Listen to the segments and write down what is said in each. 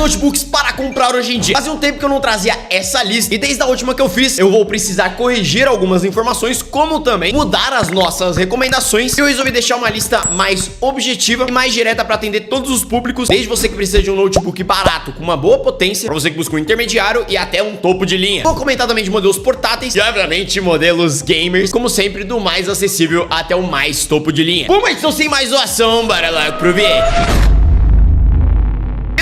notebooks para comprar hoje em dia. Fazia um tempo que eu não trazia essa lista e desde a última que eu fiz, eu vou precisar corrigir algumas informações, como também mudar as nossas recomendações. E eu resolvi deixar uma lista mais objetiva e mais direta para atender todos os públicos, desde você que precisa de um notebook barato com uma boa potência, para você que busca um intermediário e até um topo de linha. Vou comentar também de modelos portáteis e obviamente modelos gamers, como sempre do mais acessível até o mais topo de linha. Bom, mas então sem mais zoação, bora lá pro vídeo.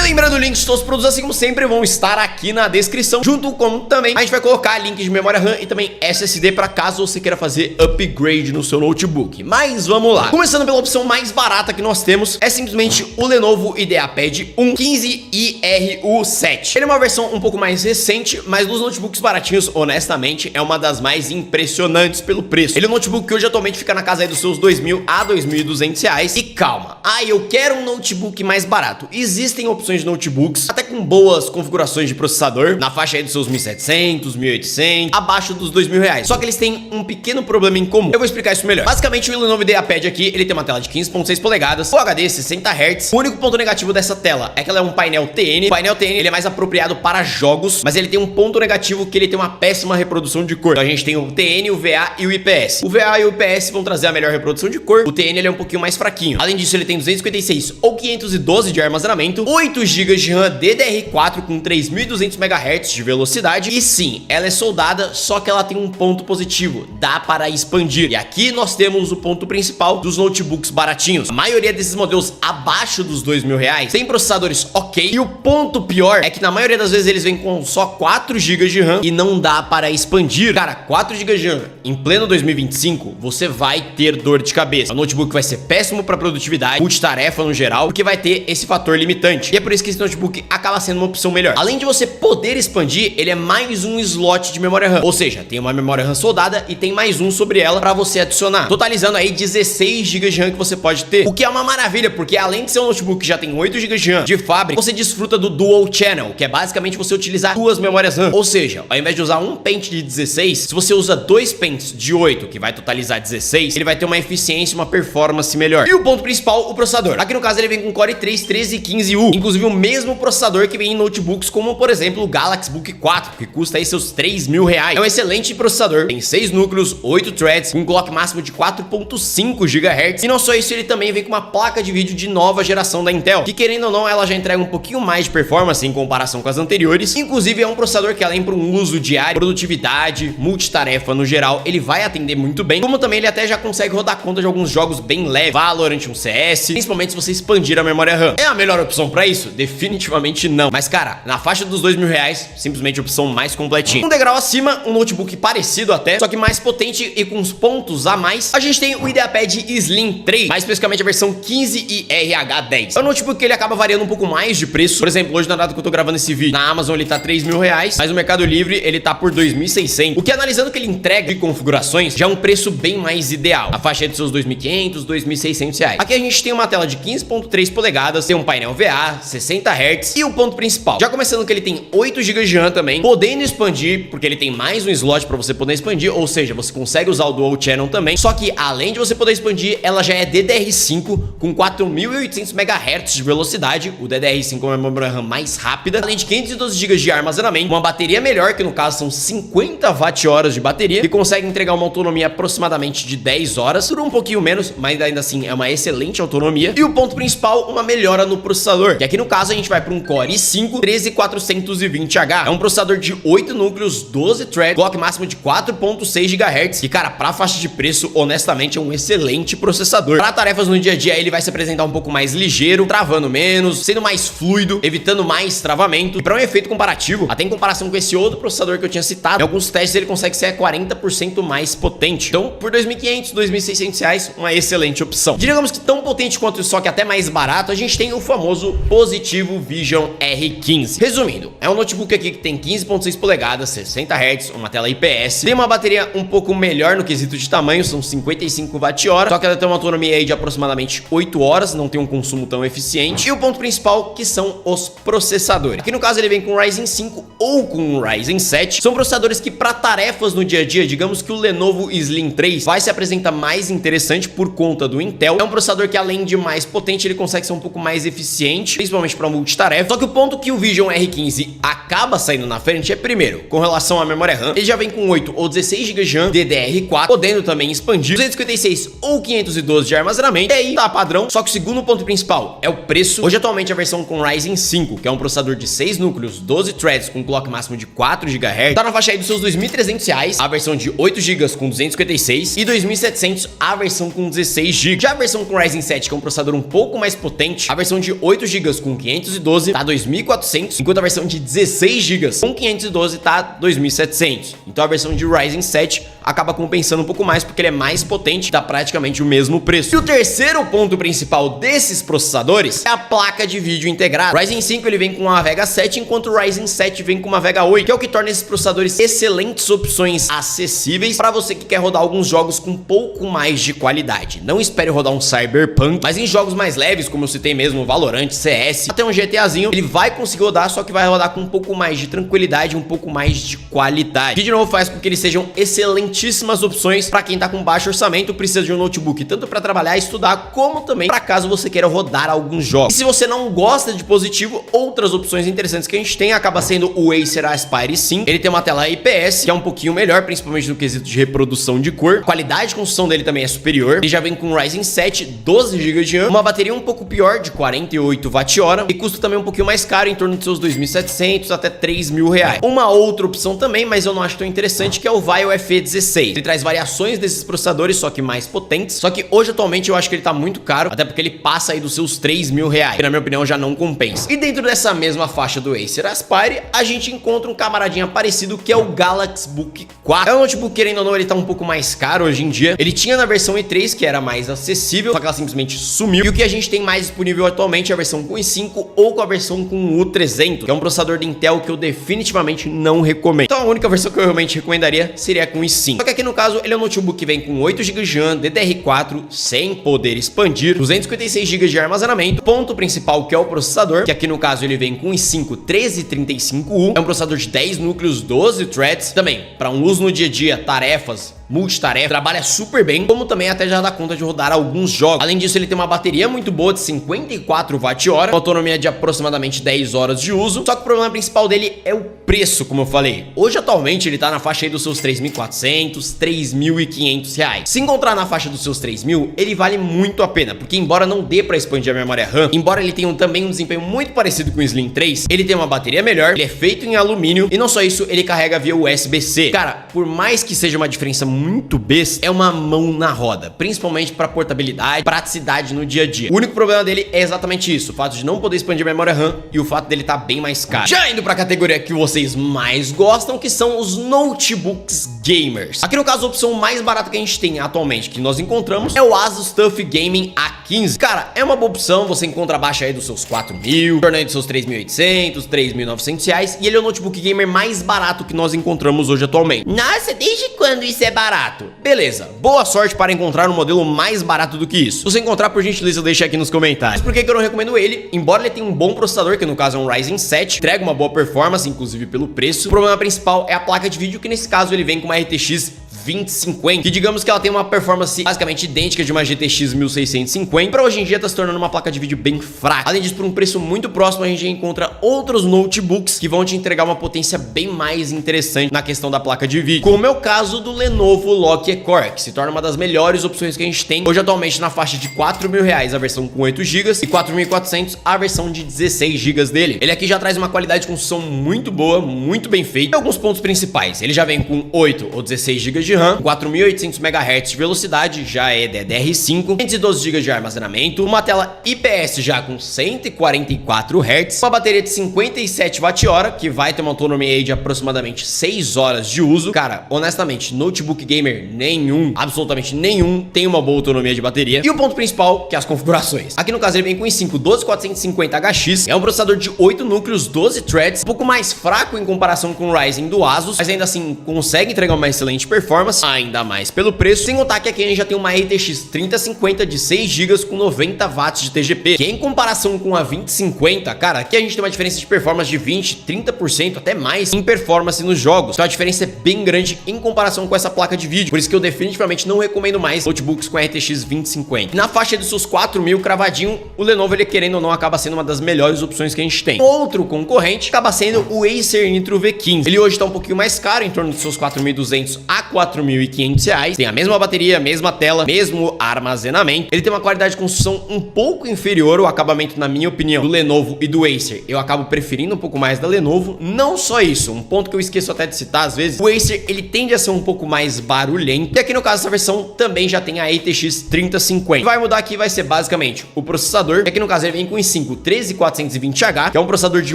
Lembrando, links de todos os produtos, assim como sempre, vão estar aqui na descrição, junto com também a gente vai colocar link de memória RAM e também SSD para caso você queira fazer upgrade no seu notebook. Mas vamos lá. Começando pela opção mais barata que nós temos, é simplesmente o Lenovo IdeaPad 115IRU7. Ele é uma versão um pouco mais recente, mas dos notebooks baratinhos, honestamente, é uma das mais impressionantes pelo preço. Ele é um notebook que hoje atualmente fica na casa aí dos seus R$2.000 a R$2.200. E calma, eu quero um notebook mais barato. Existem opções de notebooks até com boas configurações de processador na faixa aí dos seus 1.700, 1.800, abaixo dos R$2.000. Só que eles têm um pequeno problema em comum. Eu vou explicar isso melhor. Basicamente, o Lenovo IdeaPad aqui, ele tem uma tela de 15.6 polegadas, Full HD 60 Hz. O único ponto negativo dessa tela é que ela é um painel TN. O painel TN, ele é mais apropriado para jogos, mas ele tem um ponto negativo que ele tem uma péssima reprodução de cor. Então a gente tem o TN, o VA e o IPS. O VA e o IPS vão trazer a melhor reprodução de cor. O TN, ele é um pouquinho mais fraquinho. Além disso, ele tem 256 ou 512 de armazenamento, 8 GB de RAM DDR4 com 3.200 MHz de velocidade. E sim, ela é soldada, só que ela tem um ponto positivo: dá para expandir. E aqui nós temos o ponto principal dos notebooks baratinhos. A maioria desses modelos abaixo dos R$2.000 tem processadores ok. E o ponto pior é que na maioria das vezes eles vêm com só 4 GB de RAM e não dá para expandir. Cara, 4 GB de RAM em pleno 2025, você vai ter dor de cabeça. O notebook vai ser péssimo para produtividade, multitarefa no geral, porque vai ter esse fator limitante. E é por isso que esse notebook acaba sendo uma opção melhor. Além de você poder expandir, ele é mais um slot de memória RAM. Ou seja, tem uma memória RAM soldada e tem mais um sobre ela para você adicionar, totalizando aí 16 GB de RAM que você pode ter. O que é uma maravilha, porque além de ser um notebook que já tem 8 GB de RAM de fábrica, você desfruta do Dual Channel, que é basicamente você utilizar duas memórias RAM. Ou seja, ao invés de usar um pente de 16, se você usa dois pentes de 8, que vai totalizar 16, ele vai ter uma eficiência e uma performance melhor. E o ponto principal, o processador. Aqui no caso ele vem com Core i3 1315U, inclusive o mesmo processador que vem em notebooks como, por exemplo, o Galaxy Book 4, que custa aí seus R$3.000. É um excelente processador, tem 6 núcleos, 8 threads, um clock máximo de 4.5 GHz. E não só isso, ele também vem com uma placa de vídeo de nova geração da Intel, que querendo ou não, ela já entrega um pouquinho mais de performance em comparação com as anteriores. Inclusive é um processador que, além para um uso diário, produtividade, multitarefa no geral, ele vai atender muito bem, como também ele até já consegue rodar conta de alguns jogos bem leves, Valorant, um CS, principalmente se você expandir a memória RAM. É a melhor opção para isso? Definitivamente não. Mas cara, na faixa dos R$2.000, simplesmente a opção mais completinha. Um degrau acima, um notebook parecido até, só que mais potente e com uns pontos a mais, a gente tem o IdeaPad Slim 3, mais especificamente a versão 15IRH10. É um notebook que ele acaba variando um pouco mais de preço. Por exemplo, hoje na data que eu tô gravando esse vídeo, na Amazon ele tá R$3.000, mas no Mercado Livre ele tá por 2.600. O que, analisando o que ele entrega de configurações, já é um preço bem mais ideal. A faixa é de seus 2.500, 2.600 reais. Aqui a gente tem uma tela de 15.3 polegadas, tem um painel VA, 60 Hz e o ponto principal, já começando que ele tem 8 GB de RAM também, podendo expandir, porque ele tem mais um slot para você poder expandir, ou seja, você consegue usar o Dual Channel também. Só que além de você poder expandir, ela já é DDR5 com 4.800 MHz de velocidade. O DDR5 é uma memória RAM mais rápida, além de 512 GB de armazenamento, uma bateria melhor, que no caso são 50 Wh de bateria, que consegue entregar uma autonomia aproximadamente de 10 horas, dura um pouquinho menos, mas ainda assim é uma excelente autonomia. E o ponto principal, uma melhora no processador, que aqui no caso a gente vai para um Core i5 13420H. É um processador de 8 núcleos, 12 threads, clock máximo de 4.6 GHz. E cara, pra faixa de preço, honestamente é um excelente processador. Para tarefas no dia a dia, ele vai se apresentar um pouco mais ligeiro, travando menos, sendo mais fluido, evitando mais travamento. E para um efeito comparativo, até em comparação com esse outro processador que eu tinha citado, em alguns testes ele consegue ser 40% mais potente. Então, por R$2.500, R$2.600, uma excelente opção. Digamos que tão potente quanto, só que até mais barato, a gente tem o famoso Positivo Vision R15. Resumindo, é um notebook aqui que tem 15.6 polegadas, 60 Hz, uma tela IPS, tem uma bateria um pouco melhor no quesito de tamanho, são 55 Wh, só que ela tem uma autonomia aí de aproximadamente 8 horas, não tem um consumo tão eficiente. E o ponto principal, que são os processadores. Aqui no caso ele vem com Ryzen 5 ou com Ryzen 7. São processadores que para tarefas no dia a dia, digamos que o Lenovo Slim 3 vai se apresentar mais interessante por conta do Intel. É um processador que, além de mais potente, ele consegue ser um pouco mais eficiente, principalmente principalmente para multitarefa. Só que o ponto que o Vision R15 acaba saindo na frente é, primeiro, com relação à memória RAM, ele já vem com 8 ou 16 GB de RAM DDR4, podendo também expandir 256 ou 512 de armazenamento. E aí tá padrão. Só que o segundo ponto principal é o preço. Hoje atualmente a versão com Ryzen 5, que é um processador de 6 núcleos, 12 threads com clock máximo de 4 GHz, tá na faixa aí dos seus R$ 2.300, a versão de 8 GB com 256 e 2.700 a versão com 16 GB. Já a versão com Ryzen 7, que é um processador um pouco mais potente, a versão de 8 GB com 512 tá 2.400, enquanto a versão de 16 GB com 512 tá 2.700. Então a versão de Ryzen 7 acaba compensando um pouco mais porque ele é mais potente, dá praticamente o mesmo preço. E o terceiro ponto principal desses processadores é a placa de vídeo integrada. O Ryzen 5 ele vem com uma Vega 7, enquanto o Ryzen 7 vem com uma Vega 8, que é o que torna esses processadores excelentes opções acessíveis para você que quer rodar alguns jogos com um pouco mais de qualidade. Não espere rodar um Cyberpunk, mas em jogos mais leves, como eu citei mesmo, Valorant, CS, até um GTAzinho, ele vai conseguir rodar, só que vai rodar com um pouco mais de tranquilidade, um pouco mais de qualidade. Que de novo faz com que eles sejam excelentíssimas opções para quem tá com baixo orçamento, precisa de um notebook tanto para trabalhar e estudar, como também para caso você queira rodar alguns jogos. E se você não gosta de dispositivo, outras opções interessantes que a gente tem acaba sendo o Acer Aspire 5. Ele tem uma tela IPS, que é um pouquinho melhor, principalmente no quesito de reprodução de cor. A qualidade de construção dele também é superior. Ele já vem com Ryzen 7, 12 GB de RAM, uma bateria um pouco pior, de 48 Wh, e custa também um pouquinho mais caro, em torno de seus 2.700 até 3.000 reais. Uma outra opção também, mas eu não acho tão interessante, que é o VAIO FE16. Ele traz variações desses processadores, só que mais potentes. Só que hoje, atualmente, eu acho que ele tá muito caro, até porque ele passa aí dos seus 3.000 reais, que na minha opinião já não compensa. E dentro dessa mesma faixa do Acer Aspire, a gente encontra um camaradinha parecido, que é o Galaxy Book 4. É um notebook, querendo ou não, ele tá um pouco mais caro hoje em dia. Ele tinha na versão i3, que era mais acessível, só que ela simplesmente sumiu. E o que a gente tem mais disponível atualmente é a versão com i5 ou com a versão com o U300, que é um processador da Intel que eu definitivamente não recomendo. Então a única versão que eu realmente recomendaria seria com i5. Só que aqui no caso, ele é um notebook que vem com 8 GB de RAM, DDR4, sem poder expandir, 256 GB de armazenamento. Ponto principal, que é o processador, que aqui no caso ele vem com i5 1335U, é um processador de 10 núcleos, 12 threads, também para um uso no dia a dia, tarefas, multitarefa, trabalha super bem, como também até já dá conta de rodar alguns jogos. Além disso, ele tem uma bateria muito boa de 54 Wh, uma autonomia de aproximadamente 10 horas de uso. Só que o problema principal dele é o preço, como eu falei. Hoje, atualmente, ele tá na faixa aí dos seus 3.400, 3.500 reais. Se encontrar na faixa dos seus 3.000, ele vale muito a pena, porque embora não dê pra expandir a memória RAM, embora ele tenha também um desempenho muito parecido com o Slim 3, ele tem uma bateria melhor, ele é feito em alumínio, e não só isso, ele carrega via USB-C. Cara, por mais que seja uma diferença muito besta, é uma mão na roda, principalmente para portabilidade, praticidade no dia a dia. O único problema dele é exatamente isso, o fato de não poder expandir a memória RAM e o fato dele estar bem mais caro. Já indo para a categoria que vocês mais gostam, que são os notebooks gamers. Aqui no caso, a opção mais barata que a gente tem atualmente, que nós encontramos, é o Asus TUF Gaming A15. Cara, é uma boa opção, você encontra abaixo aí dos seus 4.000, tornando dos seus 3.800, 3.900 reais, e ele é o notebook gamer mais barato que nós encontramos hoje atualmente. Nossa, desde quando isso é barato? Beleza, boa sorte para encontrar um modelo mais barato do que isso. Se você encontrar, por gentileza, deixa aqui nos comentários. Mas por que eu não recomendo ele? Embora ele tenha um bom processador, que no caso é um Ryzen 7, entrega uma boa performance, inclusive pelo preço, o problema principal é a placa de vídeo, que nesse caso ele vem com uma RTX 2050, que digamos que ela tem uma performance basicamente idêntica de uma GTX 1650, para hoje em dia tá se tornando uma placa de vídeo bem fraca. Além disso, por um preço muito próximo, a gente encontra outros notebooks que vão te entregar uma potência bem mais interessante na questão da placa de vídeo, como é o caso do Lenovo Loki Core, que se torna uma das melhores opções que a gente tem hoje atualmente na faixa de 4.000 reais a versão com 8 GB e 4.400 a versão de 16 GB dele. Ele aqui já traz uma qualidade de construção muito boa, muito bem feita. E alguns pontos principais: ele já vem com 8 ou 16 GB de RAM, 4.800 MHz de velocidade, já é DDR5, 512 GB de armazenamento, uma tela IPS já com 144 Hz, uma bateria de 57 Wh, que vai ter uma autonomia aí de aproximadamente 6 horas de uso. Cara, honestamente, notebook gamer nenhum, absolutamente nenhum, tem uma boa autonomia de bateria. E o ponto principal, que é as configurações. Aqui no caso ele vem com i5 12450HX, é um processador de 8 núcleos, 12 threads, um pouco mais fraco em comparação com o Ryzen do Asus, mas ainda assim consegue entregar uma excelente performance. performance, ainda mais pelo preço, sem contar que aqui a gente já tem uma RTX 3050 de 6 GB com 90 watts de TGP, que em comparação com a 2050, cara, aqui a gente tem uma diferença de performance de 20, 30%, até mais em performance nos jogos. Então a diferença é bem grande em comparação com essa placa de vídeo, por isso que eu definitivamente não recomendo mais notebooks com RTX 2050. Na faixa dos seus 4.000 cravadinho, o Lenovo, ele querendo ou não, acaba sendo uma das melhores opções que a gente tem. Outro concorrente acaba sendo o Acer Nitro V15. Ele hoje tá um pouquinho mais caro, em torno dos seus 4.200 a 4.500 reais. Tem a mesma bateria, a mesma tela, mesmo armazenamento. Ele tem uma qualidade de construção um pouco inferior, o acabamento, na minha opinião, do Lenovo e do Acer. Eu acabo preferindo um pouco mais da Lenovo. Não só isso, um ponto que eu esqueço até de citar às vezes, o Acer, ele tende a ser um pouco mais barulhento. E aqui no caso, essa versão também já tem a RTX 3050. O que vai mudar aqui vai ser basicamente o processador. E aqui no caso ele vem com o i5 13420H, que é um processador de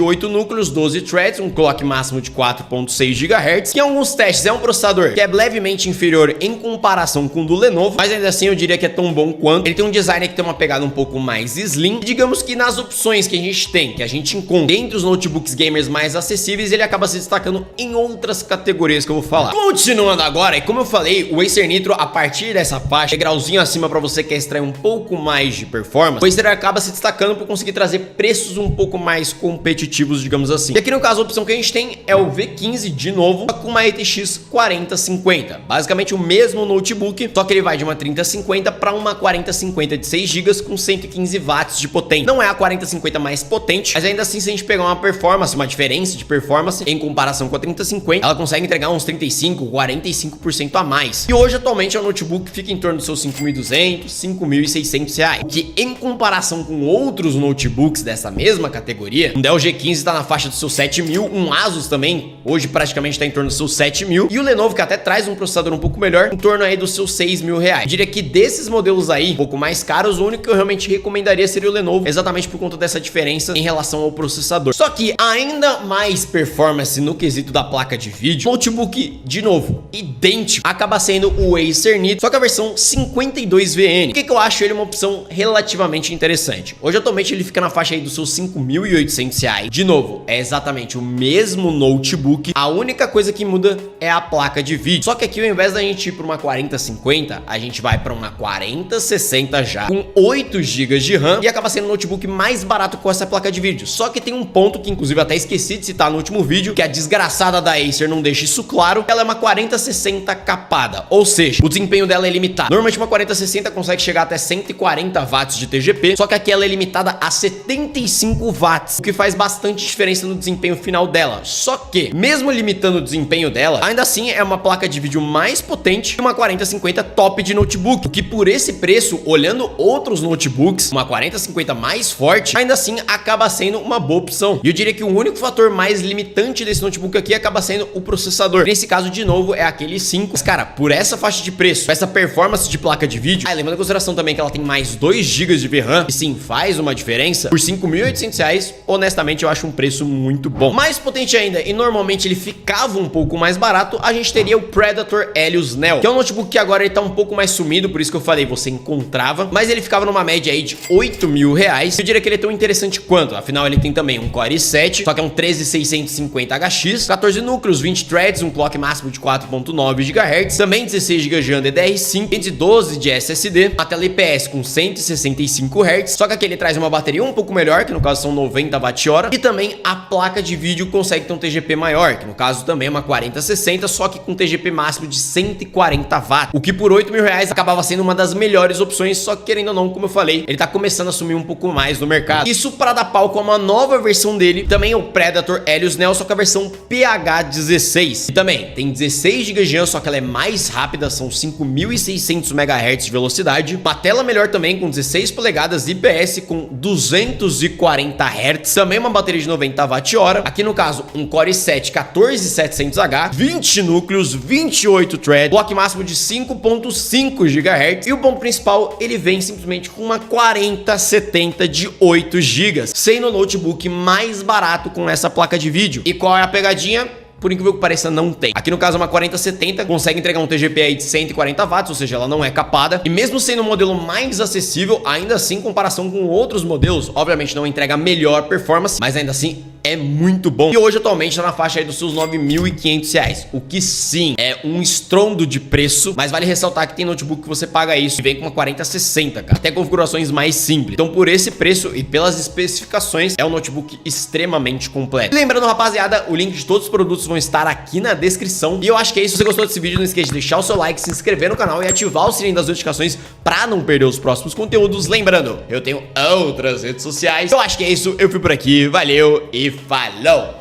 8 núcleos, 12 threads, um clock máximo de 4.6 GHz, que em alguns testes é um processador que é levemente inferior em comparação com o do Lenovo, mas ainda assim eu diria que é tão bom quanto. Ele tem um design que tem uma pegada um pouco mais slim. E digamos que nas opções que a gente tem, que a gente encontra entre os notebooks gamers mais acessíveis, ele acaba se destacando em outras categorias que eu vou falar. Continuando agora, e como eu falei, o Acer Nitro, a partir dessa faixa, grauzinho acima para você que quer extrair um pouco mais de performance, o Acer acaba se destacando por conseguir trazer preços um pouco mais competitivos, digamos assim. E aqui no caso a opção que a gente tem é o V15 de novo, com uma RTX 4050, basicamente o mesmo notebook, só que ele vai de uma 3050 para uma 4050 de 6 GB com 115 watts de potência. Não é a 4050 mais potente, mas ainda assim, se a gente pegar uma performance, uma diferença de performance em comparação com a 3050, ela consegue entregar uns 35, 45% a mais. E hoje atualmente é um notebook que fica em torno dos seus 5.200, 5.600 reais, o que em comparação com outros notebooks dessa mesma categoria, um Dell G15 está na faixa dos seus 7.000, um Asus também hoje praticamente está em torno dos seus 7.000, e o Lenovo, que até traz um processador um pouco melhor, em torno aí dos seus 6.000 reais. Eu diria que desses modelos aí, um pouco mais caros, o único que eu realmente recomendaria seria o Lenovo, exatamente por conta dessa diferença em relação ao processador. Só que ainda mais performance no quesito da placa de vídeo, notebook, de novo, idêntico, acaba sendo o Acer Nitro, só que a versão 52VN. Por que eu acho ele uma opção relativamente interessante? Hoje atualmente ele fica na faixa aí dos seus 5.800 reais. De novo, é exatamente o mesmo notebook, a única coisa que muda é a placa de vídeo. Só que aqui, ao invés da gente ir para uma 4050, a gente vai para uma 4060 já, com 8 GB de RAM, e acaba sendo o notebook mais barato com essa placa de vídeo. Só que tem um ponto que inclusive até esqueci de citar no último vídeo, que a desgraçada da Acer não deixa isso claro. Ela é uma 4060 capada, ou seja, o desempenho dela é limitado. Normalmente uma 4060 consegue chegar até 140 watts de TGP, só que aqui ela é limitada a 75 watts, o que faz bastante diferença no desempenho final dela. Só que, mesmo limitando o desempenho dela, ainda assim é uma placa de vídeo mais potente que uma 4050 top de notebook, o que por esse preço, olhando outros notebooks, uma 4050 mais forte, ainda assim acaba sendo uma boa opção. E eu diria que o único fator mais limitante desse notebook aqui acaba sendo o processador. Nesse caso, de novo, é aquele 5. Mas, cara, por essa faixa de preço, essa performance de placa de vídeo, levando em consideração também que ela tem mais 2 GB de VRAM, e sim, faz uma diferença, por 5.800 reais, honestamente, eu acho um preço muito bom. Mais potente ainda, e normalmente ele ficava um pouco mais barato, a gente teria o Predator Helios Neo, que é um notebook que agora ele tá um pouco mais sumido, por isso que eu falei, você encontrava, mas ele ficava numa média aí de 8.000 reais. Eu diria que ele é tão interessante quanto, afinal ele tem também um Core i7, só que é um 13650HX, 14 núcleos, 20 threads, um clock máximo de 4.9 GHz, também 16 GB de RAM DDR5, 512 de SSD, a tela IPS com 165 Hz, só que aqui ele traz uma bateria um pouco melhor, que no caso são 90 Wh, e também a placa de vídeo consegue ter um TGP maior, que no caso também é uma 4060, só que com TGP máximo de 140 watts, o que por 8.000 reais acabava sendo uma das melhores opções, só que querendo ou não, como eu falei, ele tá começando a assumir um pouco mais no mercado. Isso para dar pau com uma nova versão dele, também é o Predator Helios Neo, só que a versão PH16, e também tem 16 GB de RAM, só que ela é mais rápida, são 5.600 MHz de velocidade, uma tela melhor também com 16 polegadas IPS com 240 Hz, também uma bateria de 90 Wh, aqui no caso um Core i7 14700H, 20 núcleos, 28 threads, clock máximo de 5.5 GHz, e o ponto principal, ele vem simplesmente com uma 4070 de 8 GB, sendo o notebook mais barato com essa placa de vídeo. E qual é a pegadinha? Por incrível que pareça, não tem. Aqui no caso, uma 4070 consegue entregar um TGP aí de 140 watts, ou seja, ela não é capada. E mesmo sendo um modelo mais acessível, ainda assim, em comparação com outros modelos, obviamente não entrega melhor performance, mas ainda assim é muito bom. E hoje atualmente tá na faixa aí dos seus R$ 9.500, o que sim, é um estrondo de preço, mas vale ressaltar que tem notebook que você paga isso e vem com uma 4060, cara, até configurações mais simples. Então por esse preço e pelas especificações, é um notebook extremamente completo. E lembrando, rapaziada, o link de todos os produtos vão estar aqui na descrição. E eu acho que é isso. Se você gostou desse vídeo, não esqueça de deixar o seu like, se inscrever no canal e ativar o sininho das notificações pra não perder os próximos conteúdos. Lembrando, eu tenho outras redes sociais. Eu acho que é isso. Eu fui por aqui. Valeu e falou!